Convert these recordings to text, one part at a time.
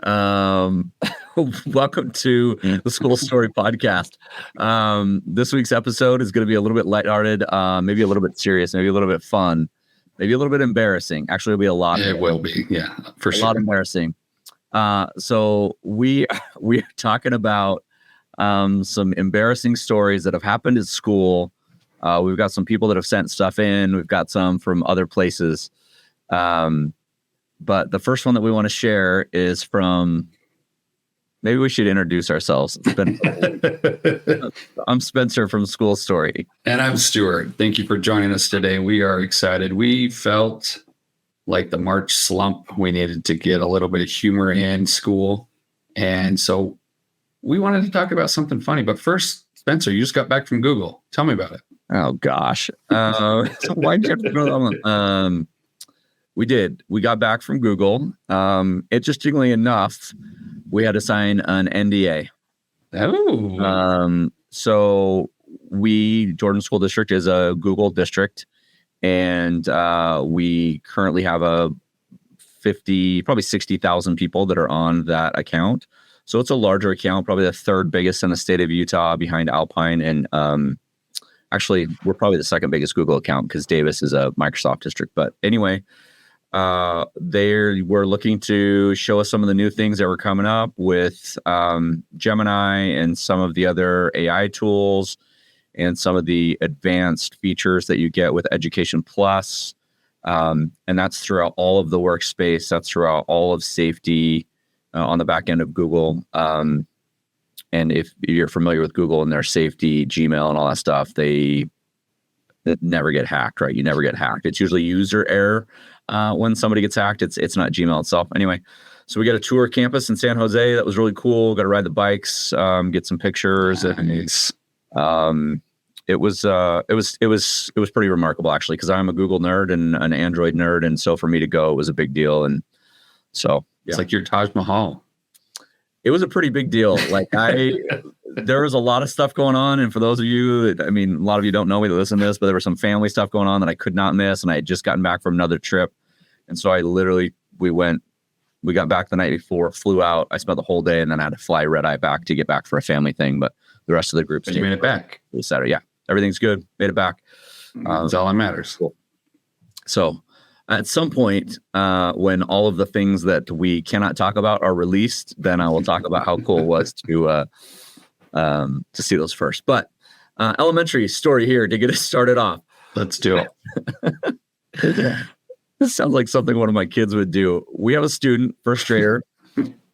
Welcome to the School Story Podcast. This week's episode is going to be a little bit lighthearted, maybe a little bit serious, maybe a little bit fun, maybe a little bit embarrassing. Actually, it'll be a lot. It will be, yeah, for sure. A lot embarrassing. So we're talking about some embarrassing stories that have happened at school. We've got some people that have sent stuff in. We've got some from other places. But the first one that we want to share is from, maybe we should introduce ourselves. I'm Spencer from School Story. And I'm Stuart. Thank you for joining us today. We are excited. We felt like the March slump. We needed to get a little bit of humor in school. And so we wanted to talk about something funny. But first, Spencer, you just got back from Google. Tell me about it. Oh, gosh. Why'd you have to go? We did. We got back from Google. Interestingly enough, we had to sign an NDA. Oh. So Jordan School District is a Google district, and we currently have probably 60,000 people that are on that account. So it's a larger account, probably the third biggest in the state of Utah behind Alpine. And actually, we're probably the second biggest Google account because Davis is a Microsoft district. But anyway, they were looking to show us some of the new things that were coming up with Gemini and some of the other AI tools and some of the advanced features that you get with Education Plus. And that's throughout all of the workspace. That's throughout all of safety on the back end of Google. And if you're familiar with Google and their safety, Gmail and all that stuff, they never get hacked, right? You never get hacked. It's usually user error. When somebody gets hacked, it's not Gmail itself. Anyway, so we got a tour campus in San Jose. That was really cool. Got to ride the bikes, get some pictures. Nice. It was pretty remarkable actually, because I'm a Google nerd and an Android nerd, and so for me to go, it was a big deal. And so it's like your Taj Mahal. It was a pretty big deal. Like there was a lot of stuff going on. And for those of you, a lot of you don't know me that listen to this, but there was some family stuff going on that I could not miss. And I had just gotten back from another trip. And so we got back the night before, flew out. I spent the whole day and then I had to fly red eye back to get back for a family thing. But the rest of the group. You made it back. It was Saturday. Yeah. Everything's good. Made it back. That's all that matters. Cool. So at some point, when all of the things that we cannot talk about are released, then I will talk about how cool it was to see those first. But elementary story here to get us started off. Let's do it. This sounds like something one of my kids would do. We have a student, first grader,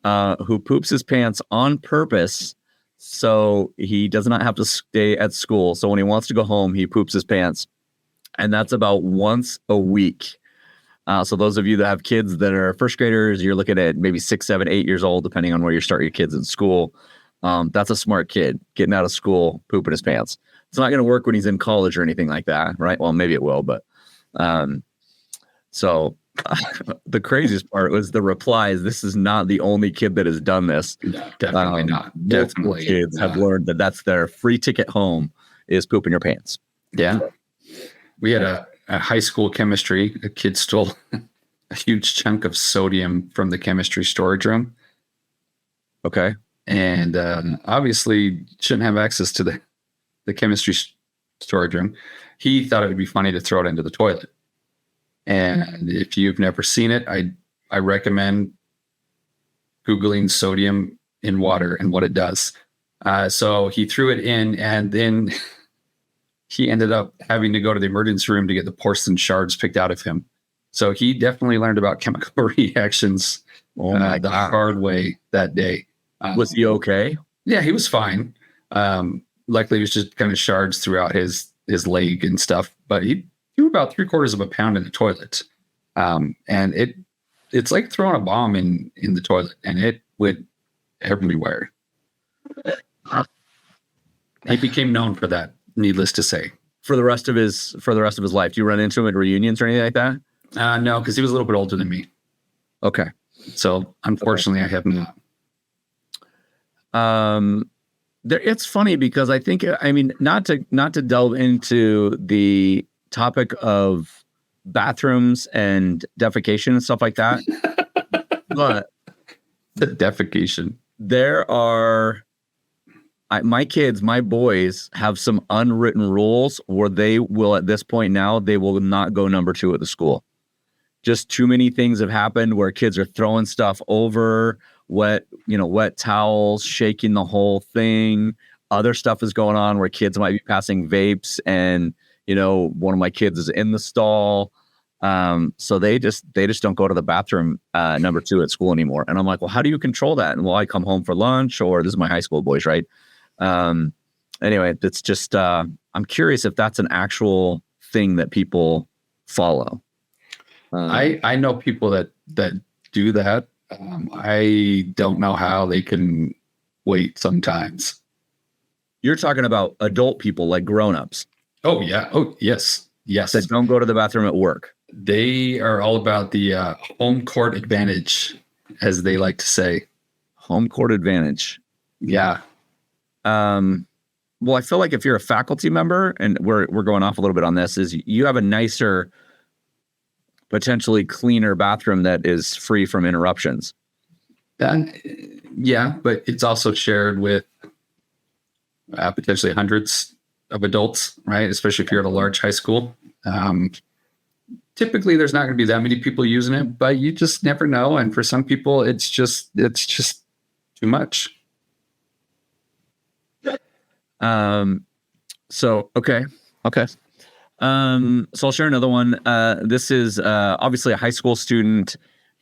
who poops his pants on purpose so he does not have to stay at school. So when he wants to go home, he poops his pants. And that's about once a week. So those of you that have kids that are first graders, you're looking at maybe 6, 7, 8 years old, depending on where you start your kids in school. That's a smart kid getting out of school, pooping his pants. It's not going to work when he's in college or anything like that, right? Well, maybe it will, but so the craziest part was the replies. This is not the only kid that has done this. No, definitely not. Definitely. Kids have learned that that's their free ticket home is pooping your pants. Yeah. We had a high school chemistry. A kid stole a huge chunk of sodium from the chemistry storage room. Okay. And obviously shouldn't have access to the chemistry storage room. He thought it would be funny to throw it into the toilet. And if you've never seen it, I recommend Googling sodium in water and what it does. So he threw it in, and then he ended up having to go to the emergency room to get the porcelain shards picked out of him. So he definitely learned about chemical reactions the hard way that day. Was he okay? Yeah, he was fine. Luckily, it was just kind of shards throughout his leg and stuff. But he threw about 3/4 of a pound in the toilet. And it's like throwing a bomb in the toilet, and it went everywhere. He became known for that, needless to say. For the rest of his life. Do you run into him at reunions or anything like that? No, because he was a little bit older than me. Okay. So unfortunately, I have not. It's funny because I think, not to delve into the topic of bathrooms and defecation and stuff like that, but The defecation. There are my boys have some unwritten rules where they will, at this point now, they will not go number 2 at the school. Just too many things have happened where kids are throwing stuff over, wet towels, shaking the whole thing. Other stuff is going on where kids might be passing vapes, and one of my kids is in the stall. So they just don't go to the bathroom number 2 at school anymore. And I'm like, well, how do you control that? And I come home for lunch, or this is my high school boys, right? Anyway, it's just I'm curious if that's an actual thing that people follow. I know people that do that. I don't know how they can wait sometimes. You're talking about adult people, like grown-ups. Oh, yeah. Oh, yes. Yes. That don't go to the bathroom at work. They are all about the home court advantage, as they like to say. Home court advantage. Yeah. Well, I feel like if you're a faculty member, and we're going off a little bit on this, is you have a nicer, potentially cleaner bathroom that is free from interruptions. Yeah, but it's also shared with potentially hundreds of adults, right? Especially if you're at a large high school. Typically, there's not going to be that many people using it, but you just never know. And for some people, it's just too much. So okay. So I'll share another one. This is obviously a high school student,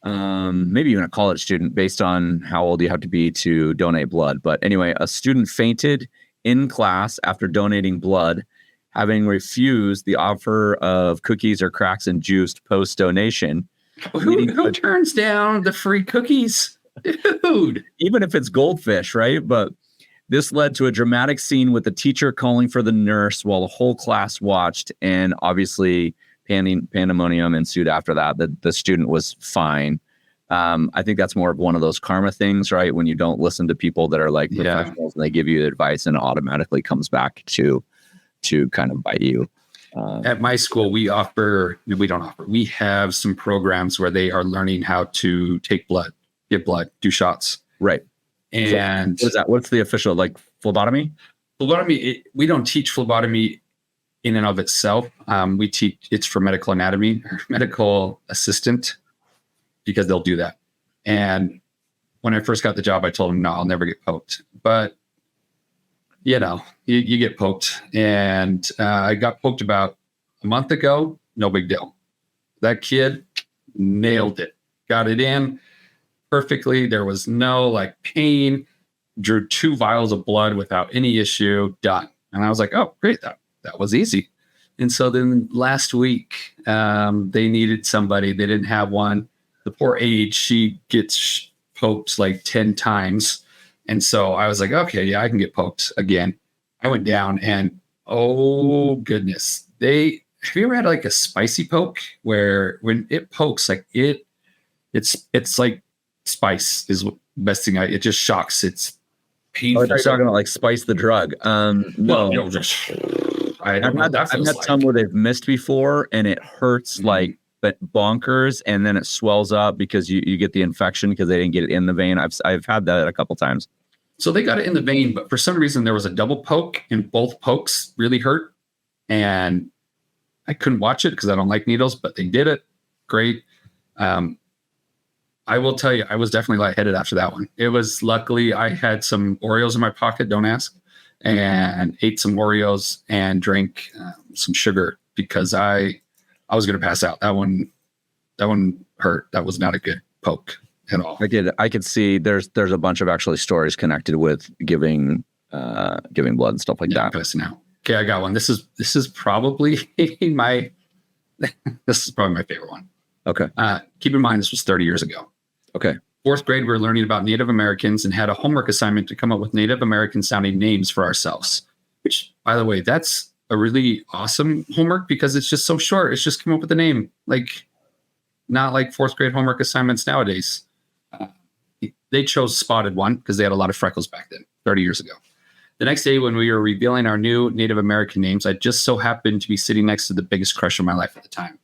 maybe even a college student, based on how old you have to be to donate blood. But anyway, a student fainted in class after donating blood, having refused the offer of cookies or cracks and juice post-donation. Who turns down the free cookies? Dude. Even if it's goldfish, right? But this led to a dramatic scene with the teacher calling for the nurse while the whole class watched, and obviously pandemonium ensued after that. The student was fine. I think that's more of one of those karma things, right? When you don't listen to people that are like professionals and they give you advice, and it automatically comes back to kind of bite you. At my school, we have some programs where they are learning how to take blood, give blood, do shots. Right. And so what is that? What's the official, like, phlebotomy? Phlebotomy, we don't teach phlebotomy in and of itself. We teach, it's for medical anatomy, or medical assistant, because they'll do that. And when I first got the job, I told them, no, I'll never get poked. But, you get poked. And I got poked about a month ago. No big deal. That kid nailed it. Got it in perfectly. There was no pain. Drew 2 vials of blood without any issue. Done. And I was like, oh, great. That was easy. And so then last week, they needed somebody. They didn't have one. The poor aide, she gets poked 10 times. And so I was like, okay, yeah, I can get poked again. I went down, and oh goodness. Have you ever had a spicy poke where when it pokes, it's like spice is the best thing. It just shocks. It's painful. Oh, you're talking about Spice the drug. No. I've had some where they've missed before, and it hurts but bonkers, and then it swells up because you get the infection because they didn't get it in the vein. I've had that a couple times. So they got it in the vein, but for some reason there was a double poke, and both pokes really hurt. And I couldn't watch it because I don't like needles, but they did it. Great. I will tell you, I was definitely lightheaded after that one. It was, luckily I had some Oreos in my pocket, don't ask, and ate some Oreos and drank some sugar because I was going to pass out. That one hurt. That was not a good poke at all. I could see there's a bunch of actually stories connected with giving blood and stuff like that. Passing out. Okay, I got one. This is probably my favorite one. Okay. Keep in mind, this was 30 years ago. Okay. 4th grade, we were learning about Native Americans and had a homework assignment to come up with Native American sounding names for ourselves, which, by the way, that's a really awesome homework because it's just so short. It's just come up with a name, not like 4th grade homework assignments nowadays. They chose Spotted One because they had a lot of freckles back then, 30 years ago. The next day, when we were revealing our new Native American names, I just so happened to be sitting next to the biggest crush of my life at the time.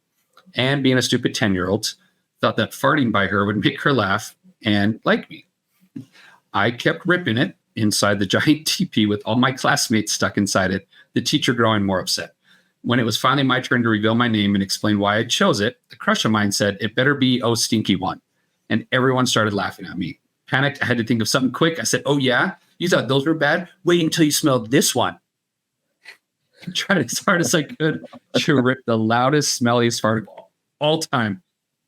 And being a stupid 10-year-old, thought that farting by her would make her laugh and like me. I kept ripping it inside the giant teepee with all my classmates stuck inside it, the teacher growing more upset. When it was finally my turn to reveal my name and explain why I chose it, the crush of mine said, "It better be Oh Stinky One." And everyone started laughing at me. Panicked, I had to think of something quick. I said, "Oh yeah? You thought those were bad? Wait until you smell this one." I tried as hard as I could to rip the loudest, smelliest fart of all time,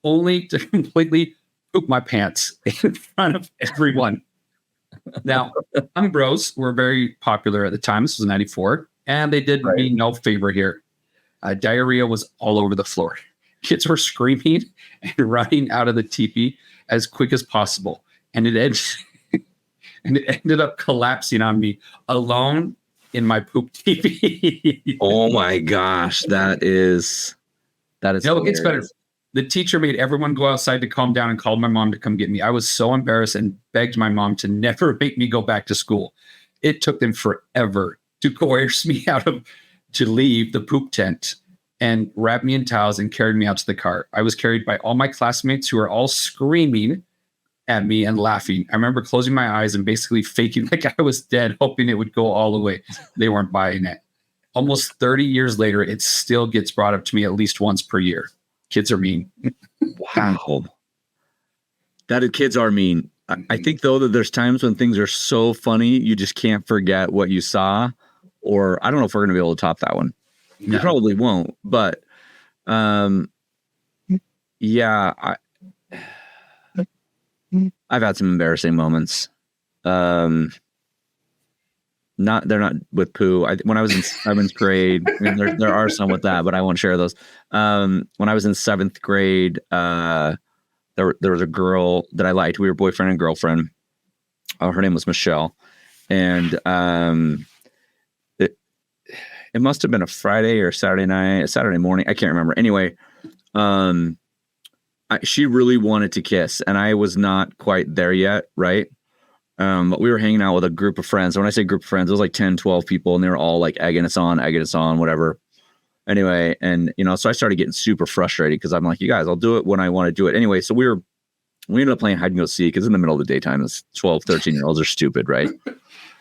only to completely poop my pants in front of everyone. Now, tongue bros were very popular at the time. This was 94, and they did me no favor here. Diarrhea was all over the floor. Kids were screaming and running out of the teepee as quick as possible. And it ended up collapsing on me alone in my poop teepee. Oh my gosh, that is. No, it gets better. The teacher made everyone go outside to calm down and called my mom to come get me. I was so embarrassed and begged my mom to never make me go back to school. It took them forever to coerce me to leave the poop tent and wrap me in towels and carried me out to the car. I was carried by all my classmates who were all screaming at me and laughing. I remember closing my eyes and basically faking like I was dead, hoping it would go all away. They weren't buying it. Almost 30 years later, it still gets brought up to me at least once per year. Kids are mean. Wow. Kids are mean. I think, though, that there's times when things are so funny, you just can't forget what you saw. Or I don't know if we're going to be able to top that one. No. You probably won't. But yeah, I've had some embarrassing moments. They're not with poo. When I was in 7th grade, I mean, there are some with that, but I won't share those. When I was in 7th grade, there was a girl that I liked. We were boyfriend and girlfriend. Her name was Michelle, and it must have been a Friday or Saturday morning. I can't remember. Anyway, she really wanted to kiss, and I was not quite there yet, right? But we were hanging out with a group of friends. And when I say group of friends, it was like 10, 12 people, and they were all like egging us on, whatever. Anyway, and so I started getting super frustrated because I'm like, you guys, I'll do it when I want to do it. Anyway, so we ended up playing hide and go seek because in the middle of the daytime, it's 12, 13-year-olds are stupid, right?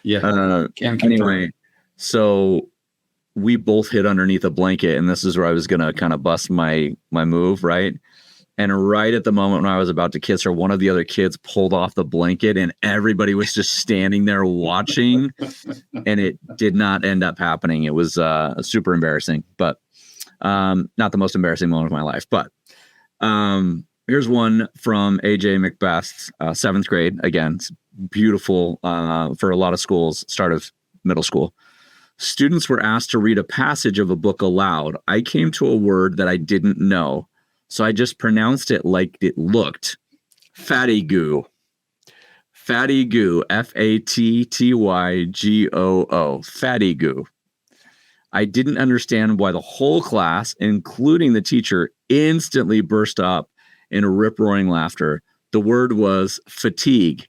Yeah. Anyway, so we both hid underneath a blanket, and this is where I was going to kind of bust my move, right? And right at the moment when I was about to kiss her, one of the other kids pulled off the blanket and everybody was just standing there watching. And it did not end up happening. It was super embarrassing, but not the most embarrassing moment of my life. But here's one from AJ Macbeth, 7th grade. Again, it's beautiful for a lot of schools, start of middle school. Students were asked to read a passage of a book aloud. I came to a word that I didn't know, so I just pronounced it like it looked. Fatty goo. Fatty goo. Fattygoo. Fatty goo. I didn't understand why the whole class, including the teacher, instantly burst up in rip-roaring laughter. The word was fatigue.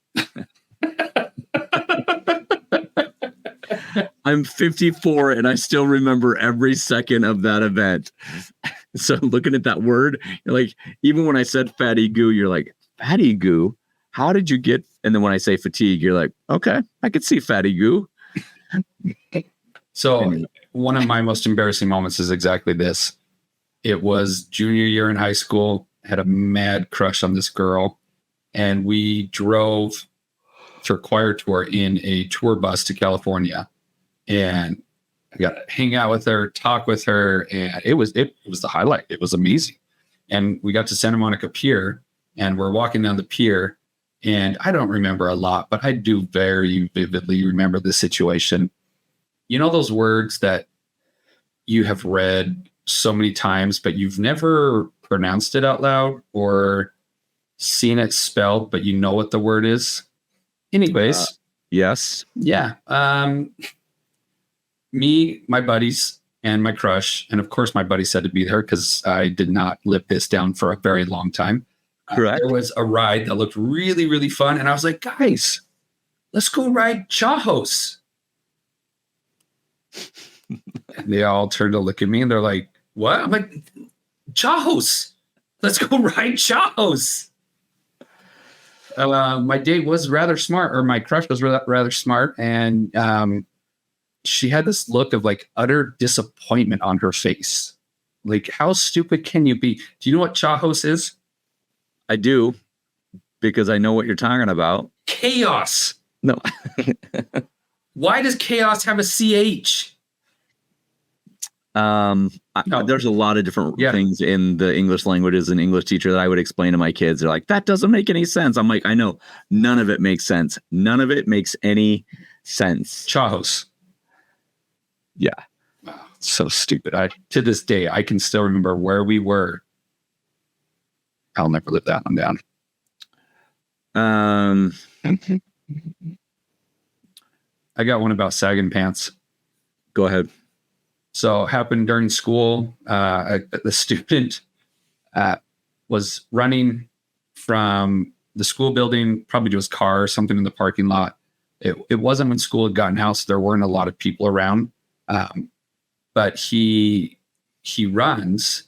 I'm 54 and I still remember every second of that event. So looking at that word, you're like, even when I said fatty goo, you're like, fatty goo? How did you get? And then when I say fatigue, you're like, okay, I could see fatty goo. So one of my most embarrassing moments is exactly this. It was junior year in high school, had a mad crush on this girl, and we drove for a choir tour in a tour bus to California. And I got to hang out with her, talk with her, and it was the highlight. It was amazing. And we got to Santa Monica Pier, and we're walking down the pier, and I don't remember a lot, but I do very vividly remember the situation. You know those words that you have read so many times, but you've never pronounced it out loud or seen it spelled, but you know what the word is? Anyways. Yes. Yeah. Me, my buddies, and my crush, and of course my buddy said to be there because I did not live this down for a very long time. Correct. There was a ride that looked really, really fun, and I was like, guys, let's go ride Chahos. And they all turned to look at me, and they're like, what? I'm like, Chahos. Let's go ride Chahos. my date was rather smart, or my crush was rather smart. And she had this look of like utter disappointment on her face. Like, how stupid can you be? Do you know what Chahos is? I do, because I know what you're talking about. Chaos. No. Why does chaos have a CH? No. There's a lot of different things in the English language as an English teacher that I would explain to my kids. They're like, that doesn't make any sense. I'm like, I know. None of it makes sense. None of it makes any sense. Chahos. Yeah. Wow, so stupid. To this day, I can still remember where we were. I'll never live that one down. I got one about sagging pants. Go ahead. So happened during school. The student was running from the school building, probably to his car or something in the parking lot. It wasn't when school had gotten out, so there weren't a lot of people around. But he runs.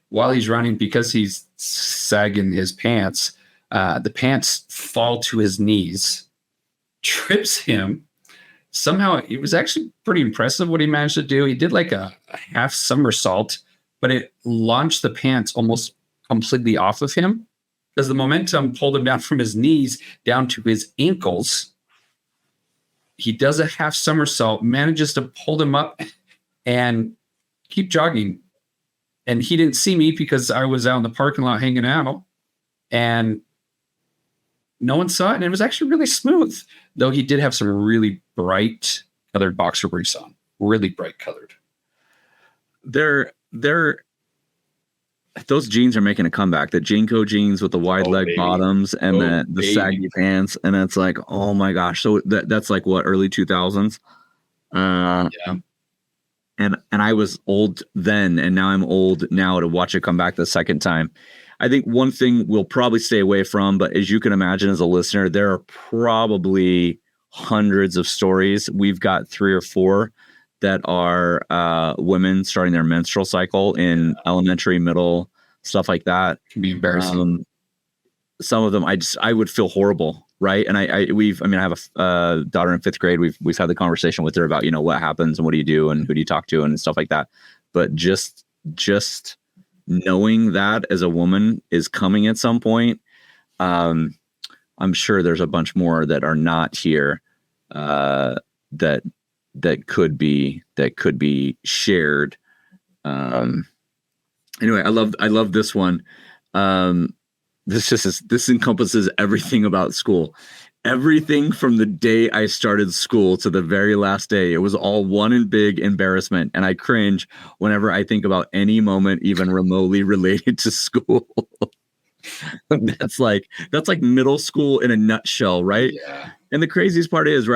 While he's running, because he's sagging his pants, the pants fall to his knees, trips him. Somehow, it was actually pretty impressive what he managed to do. He did like a half somersault, but it launched the pants almost completely off of him because the momentum pulled him down from his knees down to his ankles. He does a half somersault, manages to pull them up and keep jogging. And he didn't see me because I was out in the parking lot hanging out. And no one saw it. And it was actually really smooth. Though he did have some really bright colored boxer briefs on. Really bright colored. Those jeans are making a comeback. The Jinko jeans with the wide leg bottoms and the saggy pants. And it's like, oh my gosh. So that's like what, early 2000s? Yeah. And I was old then, and now I'm old now to watch it come back the second time. I think one thing we'll probably stay away from, but as you can imagine as a listener, there are probably hundreds of stories. We've got 3 or 4 that are women starting their menstrual cycle in elementary, middle, stuff like that. It can be embarrassing. Some of them, I would feel horrible. Right. And I have a daughter in 5th grade. We've had the conversation with her about, what happens and what do you do and who do you talk to and stuff like that. But just knowing that as a woman is coming at some point, I'm sure there's a bunch more that are not here that could be shared. Anyway, I love this one. This encompasses everything about school. Everything from the day I started school to the very last day. It was all one and big embarrassment. And I cringe whenever I think about any moment even remotely related to school. That's like middle school in a nutshell, right? Yeah. And the craziest part is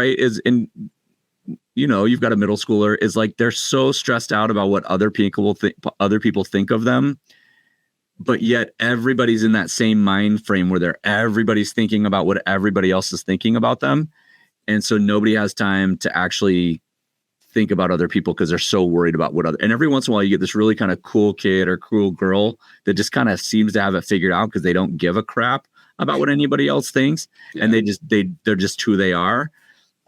you've got a middle schooler is like they're so stressed out about what other people think of them. But yet everybody's in that same mind frame where everybody's thinking about what everybody else is thinking about them. And so nobody has time to actually think about other people because they're so worried about and every once in a while you get this really kind of cool kid or cool girl that just kind of seems to have it figured out because they don't give a crap about what anybody else thinks. Yeah. And they're just who they are.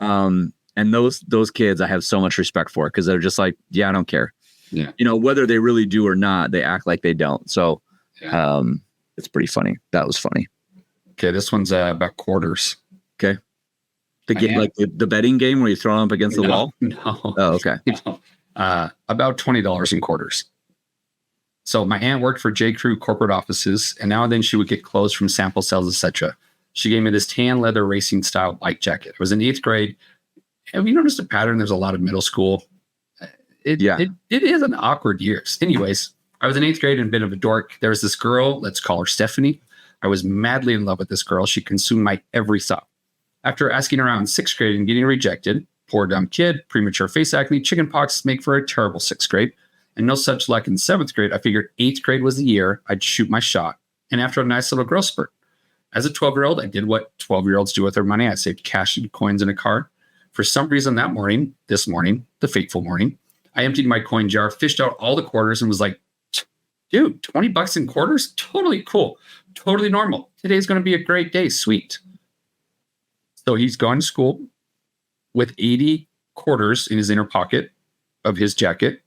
And those kids I have so much respect for because they're just like, yeah, I don't care. Yeah. Whether they really do or not, they act like they don't. So yeah. It's pretty funny. That was funny. Okay, this one's about quarters. Okay. The game, like the betting game where you throw them up against the wall? No. Oh, okay. No. About $20 in quarters. So my aunt worked for J. Crew corporate offices, and now and then she would get clothes from sample sales, etc. She gave me this tan leather racing style bike jacket. I was in 8th grade. Have you noticed a pattern? There's a lot of middle school. It is an awkward year. Anyways, I was in 8th grade and a bit of a dork. There was this girl, let's call her Stephanie. I was madly in love with this girl. She consumed my every thought. After asking around 6th grade and getting rejected, poor dumb kid, premature face acne, chicken pox make for a terrible 6th grade, and no such luck in 7th grade, I figured 8th grade was the year I'd shoot my shot. And after a nice little growth spurt, as a 12-year-old, I did what 12-year-olds do with their money. I saved cash and coins in a car. For some reason this morning, the fateful morning, I emptied my coin jar, fished out all the quarters, and was like, dude, $20 in quarters? Totally cool. totally normal. Today's going to be a great day. Sweet. So he's gone to school with 80 quarters in his inner pocket of his jacket.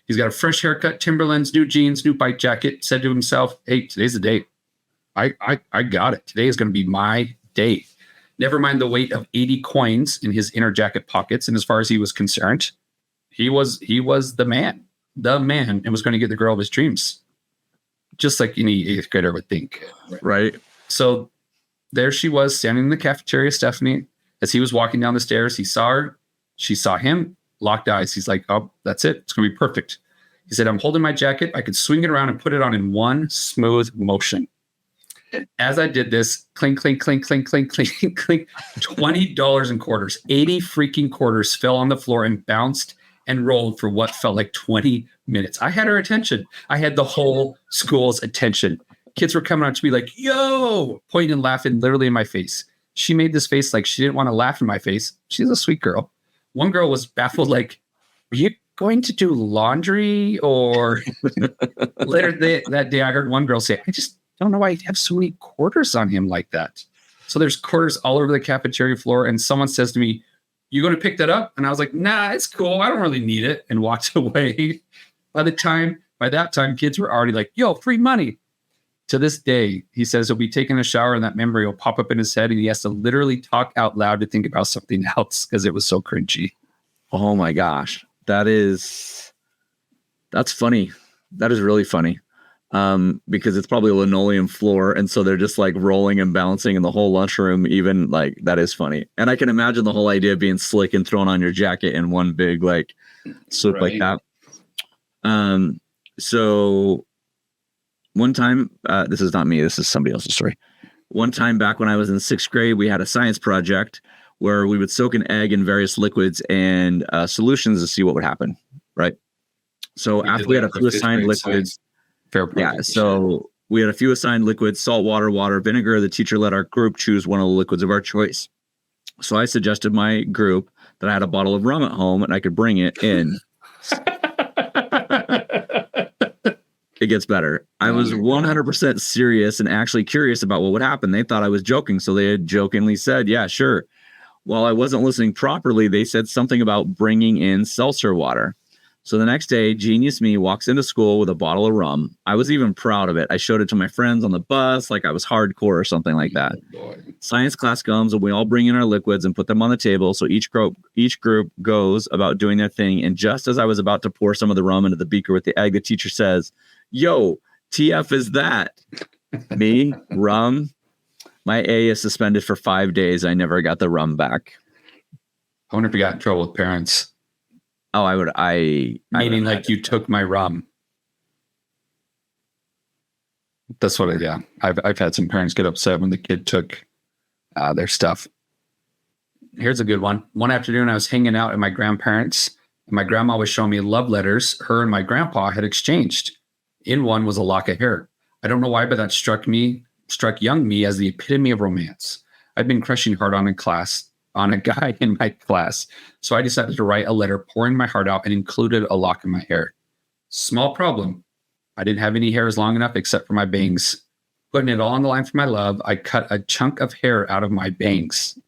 He's got a fresh haircut, Timberlands, new jeans, new bike jacket. Said to himself, hey, today's the day. I got it. Today is going to be my day. Never mind the weight of 80 coins in his inner jacket pockets. And as far as he was concerned, he was the man, and was going to get the girl of his dreams. Just like any 8th grader would think. Right. So there she was standing in the cafeteria, Stephanie. As he was walking down the stairs, he saw her. She saw him, locked eyes. He's like, oh, that's it. It's going to be perfect. He said, I'm holding my jacket. I could swing it around and put it on in one smooth motion. As I did this, clink, clink, clink, clink, clink, clink, clink, $20 in quarters, 80 freaking quarters fell on the floor and bounced and rolled for what felt like 20 minutes. I had her attention. I had the whole school's attention. Kids were coming up to me like, yo, pointing and laughing literally in my face. She made this face like she didn't want to laugh in my face. She's a sweet girl. One girl was baffled, like, are you going to do laundry? Or later that day, I heard one girl say, I just don't know why he'd have so many quarters on him like that. So there's quarters all over the cafeteria floor. And someone says to me, you going to pick that up? And I was like, nah, it's cool. I don't really need it. And walked away. By that time, kids were already like, yo, free money. To this day, he says he'll be taking a shower and that memory will pop up in his head. And he has to literally talk out loud to think about something else because it was so cringy. Oh my gosh. That's funny. That is really funny. Because it's probably a linoleum floor. And so they're just like rolling and bouncing in the whole lunchroom. Even like, that is funny. And I can imagine the whole idea of being slick and thrown on your jacket in one big, like swoop like that. So one time, this is not me, this is somebody else's story. One time back when I was in 6th grade, we had a science project where we would soak an egg in various liquids and solutions to see what would happen. Right. So after we had a few assigned liquids, yeah, so we had a few assigned liquids, salt water, water, vinegar. The teacher let our group choose one of the liquids of our choice. So I suggested my group that I had a bottle of rum at home and I could bring it in. It gets better. I was 100% serious and actually curious about what would happen. They thought I was joking, so they had jokingly said, yeah, sure. While I wasn't listening properly, they said something about bringing in seltzer water. So the next day, genius me walks into school with a bottle of rum. I was even proud of it. I showed it to my friends on the bus like I was hardcore or something like that. Oh, science class comes and we all bring in our liquids and put them on the table. So each group goes about doing their thing. And just as I was about to pour some of the rum into the beaker with the egg, the teacher says, yo, TF is that? Me, rum. My A is suspended for 5 days. I never got the rum back. I wonder if you got in trouble with parents. Oh, I would. Meaning like you took my rum. That's what I've had some parents get upset when the kid took their stuff. Here's a good one. One afternoon, I was hanging out at my grandparents', and my grandma was showing me love letters her and my grandpa had exchanged. In one was a lock of hair. I don't know why, but that struck young me as the epitome of romance. I'd been crushing hard on a guy in my class. So I decided to write a letter pouring my heart out and included a lock in my hair. Small problem. I didn't have any hairs long enough except for my bangs. Putting it all on the line for my love, I cut a chunk of hair out of my bangs.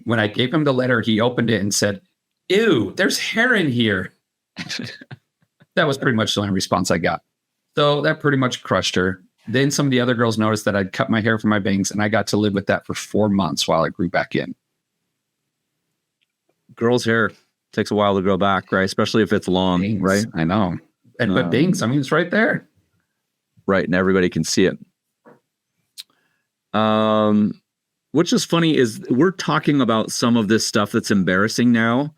When I gave him the letter, he opened it and said, ew, there's hair in here. That was pretty much the only response I got. So that pretty much crushed her. Then some of the other girls noticed that I'd cut my hair from my bangs, and I got to live with that for 4 months while it grew back in. Girls' hair takes a while to grow back, right? Especially if it's long, bangs, right? I know. But bangs, I mean, it's right there. Right, and everybody can see it. Which is funny is we're talking about some of this stuff that's embarrassing now,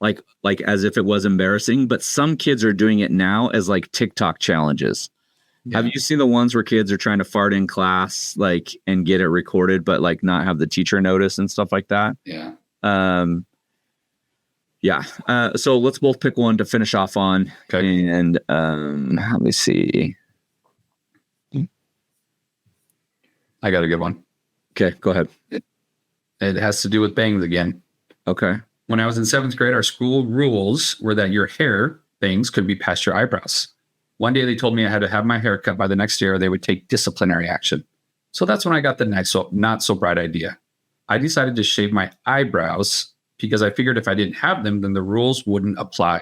like as if it was embarrassing, but some kids are doing it now as like TikTok challenges. Yeah. Have you seen the ones where kids are trying to fart in class, like, and get it recorded, but like not have the teacher notice and stuff like that? Yeah. So let's both pick one to finish off on. Okay. And let me see. I got a good one. Okay, go ahead. It has to do with bangs again. Okay. When I was in 7th grade, our school rules were that your hair bangs could be past your eyebrows. One day they told me I had to have my hair cut by the next year or they would take disciplinary action. So that's when I got the not so bright idea. I decided to shave my eyebrows because I figured if I didn't have them, then the rules wouldn't apply.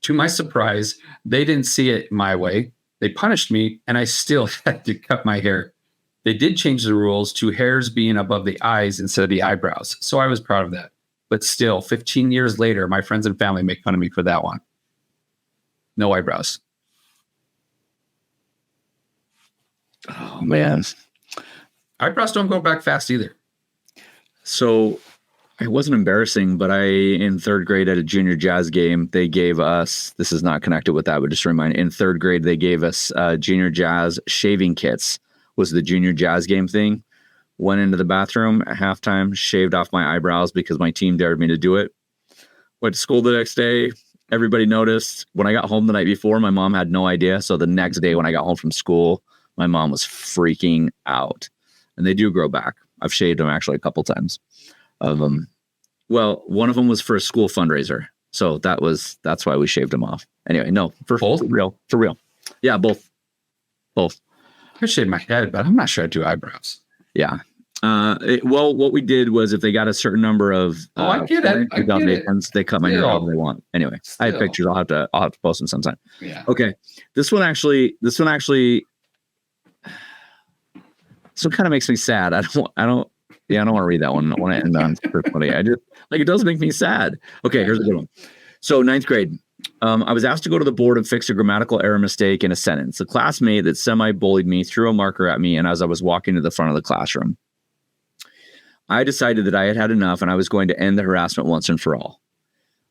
To my surprise, they didn't see it my way. They punished me and I still had to cut my hair. They did change the rules to hairs being above the eyes instead of the eyebrows. So I was proud of that. But still, 15 years later, my friends and family make fun of me for that one. No eyebrows. Oh, man. Eyebrows don't go back fast either. So it wasn't embarrassing, but in third grade at a junior jazz game, they gave us, this is not connected with that, but just a reminder, in third grade, they gave us junior jazz shaving kits, was the junior jazz game thing. Went into the bathroom at halftime, shaved off my eyebrows because my team dared me to do it. Went to school the next day. Everybody noticed. When I got home the night before, my mom had no idea. So the next day when I got home from school, my mom was freaking out. And they do grow back. I've shaved them actually a couple times of them. Well, one of them was for a school fundraiser. So that's why we shaved them off. Anyway, no, for real. Yeah, both. I shaved my head, but I'm not sure I do eyebrows. Yeah. Well, what we did was if they got a certain number of I get it. They cut my hair however they want. Anyway, I have pictures. I'll have to post them sometime. Yeah. Okay. This one actually kind of makes me sad. I don't want to read that one. I want to end on funny. It does make me sad. Okay, here's a good one. So 9th grade. I was asked to go to the board and fix a grammatical error mistake in a sentence. A classmate that semi-bullied me threw a marker at me, and as I was walking to the front of the classroom, I decided that I had had enough and I was going to end the harassment once and for all.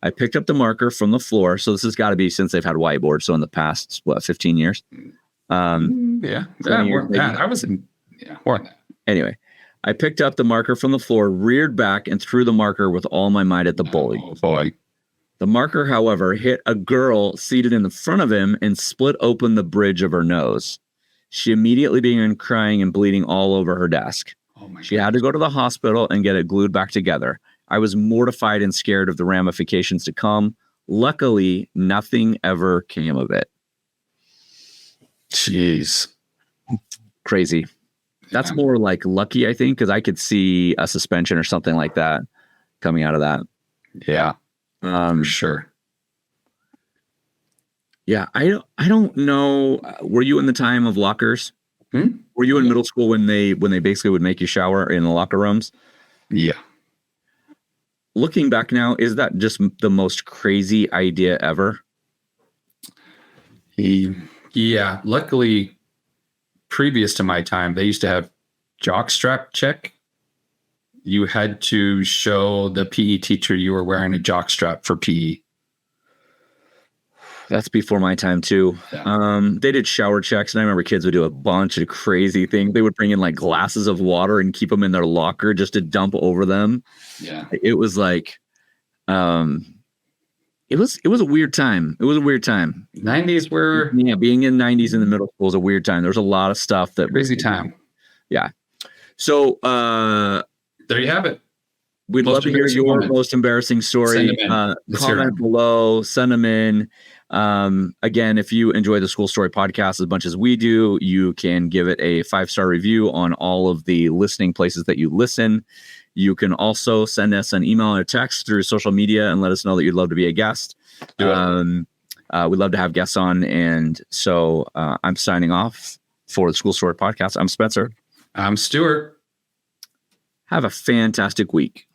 I picked up the marker from the floor. So this has got to be since they've had whiteboards. So in the past, 15 years? Yeah. More than that. Anyway, I picked up the marker from the floor, reared back, and threw the marker with all my might at the bully. Oh, boy. The marker, however, hit a girl seated in the front of him and split open the bridge of her nose. She immediately began crying and bleeding all over her desk. She had to go to the hospital and get it glued back together. I was mortified and scared of the ramifications to come. Luckily, nothing ever came of it. Jeez. Crazy. That's more like lucky, I think, because I could see a suspension or something like that coming out of that. Yeah. For sure. Yeah, I don't know. Were you in the time of lockers? Were you in middle school when they basically would make you shower in the locker rooms? Yeah. Looking back now, is that just the most crazy idea ever? Yeah. Luckily, previous to my time, they used to have jockstrap check. You had to show the PE teacher you were wearing a jockstrap for PE. That's before my time too. Yeah. They did shower checks, and I remember kids would do a bunch of crazy things. They would bring in like glasses of water and keep them in their locker just to dump over them. Yeah, it was like, it was a weird time. It was a weird time. 90s were being in 90s in the middle school was a weird time. There's a lot of stuff that crazy time. Yeah. So there you have it. We'd love to hear your most embarrassing story. Comment below, send them in. Again, if you enjoy the School Story podcast as much as we do, you can give it a 5-star review on all of the listening places that you listen. You can also send us an email or a text through social media and let us know that you'd love to be a guest. We'd love to have guests on. And so I'm signing off for the School Story podcast. I'm Spencer. I'm Stuart. Have a fantastic week.